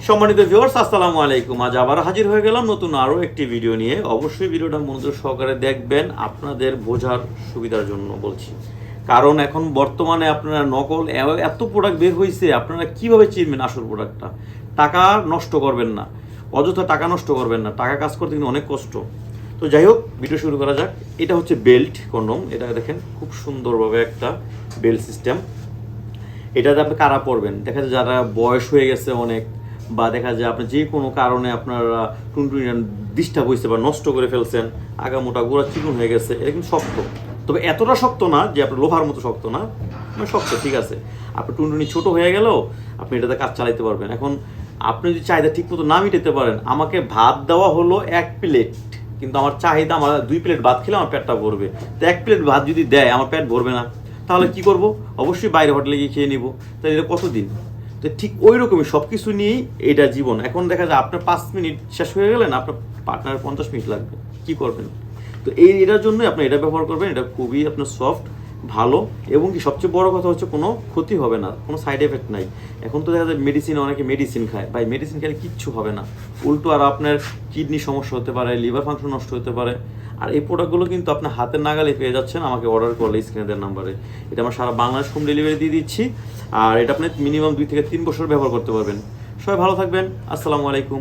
সম্মানিত ভিউয়ার্স, আসসালামু আলাইকুম। আজ আবার হাজির হয়ে গেলাম নতুন আরও একটি ভিডিও নিয়ে। অবশ্যই ভিডিওটা মনোযোগ সহকারে দেখবেন, আপনাদের বোঝার সুবিধার জন্য বলছি। কারণ এখন বর্তমানে আপনারা নকল এত প্রোডাক্ট বের হয়েছে, আপনারা কিভাবে চিনবেন আসল প্রোডাক্টটা। টাকা নষ্ট করবেন না, অযথা টাকা নষ্ট করবেন না, টাকা কাজ করতে কিন্তু অনেক কষ্ট। তো যাই হোক, ভিডিও শুরু করা যাক। এটা হচ্ছে বেল্ট কন্ডম। এটা দেখেন খুব সুন্দরভাবে একটা বেল্ট সিস্টেম। এটাতে আপনি কারা পড়বেন, দেখা যায় যারা বয়স হয়ে গেছে অনেক, বা দেখা যায় আপনি যে কোনো কারণে আপনারা টুনটুনি ডিস্টার্ব হয়েছে বা নষ্ট করে ফেলছেন, আগামোটা গোড়া চিকন হয়ে গেছে, এটা কিন্তু শক্ত। তবে এতটা শক্ত না যে আপনার লোহার মতো শক্ত না, মানে শক্ত ঠিক আছে। আপনার টুনটুনি ছোট হয়ে গেলেও আপনি এটাতে কাজ চালাইতে পারবেন। এখন আপনি যদি চাহিদা ঠিক মতো না মিটাতে পারেন, আমাকে ভাত দেওয়া হলো 1 প্লেট, কিন্তু আমার চাহিদা, আমার 2 প্লেট ভাত খেলে আমার পেটটা ভরবে। তো 1 প্লেট ভাত যদি দেয় আমার পেট ভরবে না, তাহলে কি করব? অবশ্যই বাইরে হোটেলে গিয়ে খেয়ে নিব। তাহলে এটা কতদিন? তো ঠিক ওই রকমই সব কিছু নিয়েই এটা জীবন। এখন দেখা যায় আপনার 5 মিনিট শেষ হয়ে গেলেন, আপনার পার্টনারের 50 মিনিট লাগবে, কি করবেন? তো এটার জন্যই আপনি এটা ব্যবহার করবেন। এটা খুবই আপনার সফট, ভালো, এবং কি সবচেয়ে বড় কথা হচ্ছে কোনো ক্ষতি হবে না, কোনো সাইড এফেক্ট নাই। এখন তো দেখা যায় মেডিসিনে অনেকে মেডিসিন খায়, ভাই মেডিসিন খেলে কিচ্ছু হবে না। উল্টো আর আপনার কিডনি সমস্যা হতে পারে, লিভার ফাংশন নষ্ট হতে পারে। আর এই প্রোডাক্টগুলো কিন্তু আপনার হাতের নাগালে পেয়ে যাচ্ছেন আমাকে অর্ডার করলে স্ক্রিনে দেওয়ার নাম্বারে। এটা আমরা সারা বাংলাদেশ হোম ডেলিভারি দিয়ে দিচ্ছি। আর এটা আপনি মিনিমাম 2 থেকে 3 বছর ব্যবহার করতে পারবেন। সবাই ভালো থাকবেন। আসসালামু আলাইকুম।